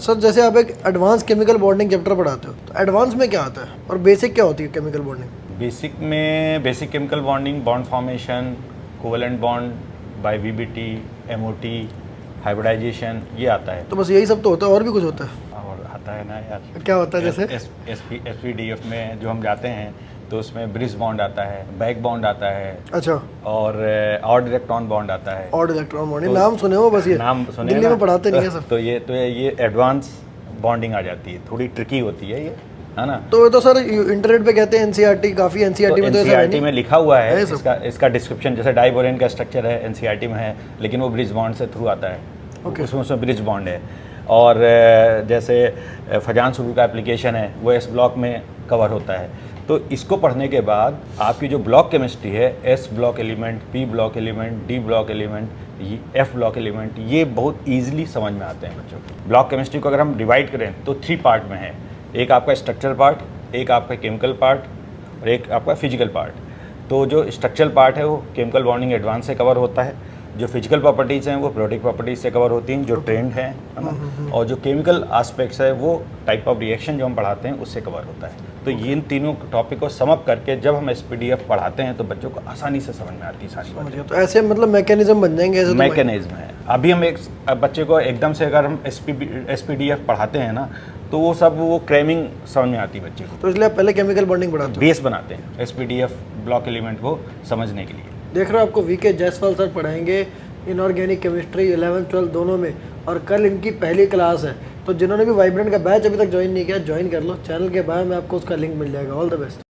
Sir जैसे आप एक एडवांस केमिकल बॉन्डिंग चैप्टर पढ़ाते हो, तो एडवांस में क्या आता है और बेसिक क्या होती है केमिकल बॉन्डिंग? बेसिक में basic chemical bonding, bond formation, covalent bond by VBT, MOT, hybridisation, ये आता है। तो बस यही सब तो होता है और भी कुछ होता है? और आता है ना यार, क्या होता है जैसे? एसपीडीएफ में जो हम जाते हैं तो उसमें ब्रिज बॉन्ड आता है, बैक बॉन्ड आता है, अच्छा, और ऑड इलेक्ट्रॉन बॉन्ड आता है। ऑड इलेक्ट्रॉन बॉन्डिंग, नाम सुने हो बस, ये नाम सुने दिल्ली में पढ़ाते नहीं है सब। तो ये एडवांस बॉन्डिंग आ जाती है, थोड़ी ट्रिकी होती है ये, है ना। तो ये तो सर इंटरनेट पे कहते हैं एनसीईआरटी, काफी एनसीईआरटी में तो ऐसा है एनसीईआरटी नहीं? में लिखा हुआ है, है सब? इसका डिस्क्रिप्शन, जैसे डाइबोरेन का स्ट्रक्चर है एनसीईआरटी में है, लेकिन वो ब्रिज बॉन्ड से थ्रू आता है। Okay. उसमें ब्रिज बॉन्ड है। और जैसे फजान सुरू का एप्लीकेशन है वो एस ब्लॉक में कवर होता है। तो इसको पढ़ने के बाद आपकी जो ब्लॉक केमिस्ट्री है, S block element, P block element, D block element, F block element, ये बहुत ईजिली समझ में आते हैं बच्चों को। ब्लॉक केमिस्ट्री को अगर हम डिवाइड करें तो 3 पार्ट में है। एक आपका स्ट्रक्चरल पार्ट, एक आपका केमिकल पार्ट और एक आपका फिजिकल पार्ट। तो जो स्ट्रक्चरल पार्ट है वो केमिकल बॉन्डिंग एडवांस से कवर होता है, जो फिजिकल प्रॉपर्टीज़ हैं वो प्रोडक्ट प्रॉपर्टीज से कवर होती हैं जो ट्रेंड है ना, और जो केमिकल एस्पेक्ट्स है वो टाइप ऑफ रिएक्शन जो हम पढ़ाते हैं उससे कवर होता है। तो ये इन तीनों टॉपिक को समअप करके जब हम एसपीडीएफ पढ़ाते हैं तो बच्चों को आसानी से समझ में आती है सारी बातें। तो ऐसे मतलब मैकेनिज्म बन जाएंगे ऐसे? मैकेनिज्म है। अभी हम एक बच्चे को एकदम से अगर हम एसपीडीएफ पढ़ाते हैं ना तो वो सब वो क्रैमिंग समझ में आती है बच्चे को। तो इसलिए आप पहले केमिकल बॉन्डिंग पढ़ाते हो? बेस बनाते हैं एसपीडीएफ ब्लॉक एलिमेंट को समझने के लिए। देख रहे हो आपको वीके जायसवाल सर पढ़ाएंगे इनऑर्गेनिक केमिस्ट्री 11th 12th दोनों में, और कल इनकी पहली क्लास है। तो जिन्होंने भी वाइब्रेंट का बैच अभी तक ज्वाइन नहीं किया, ज्वाइन कर लो। चैनल के बारे में आपको उसका लिंक मिल जाएगा। All the best.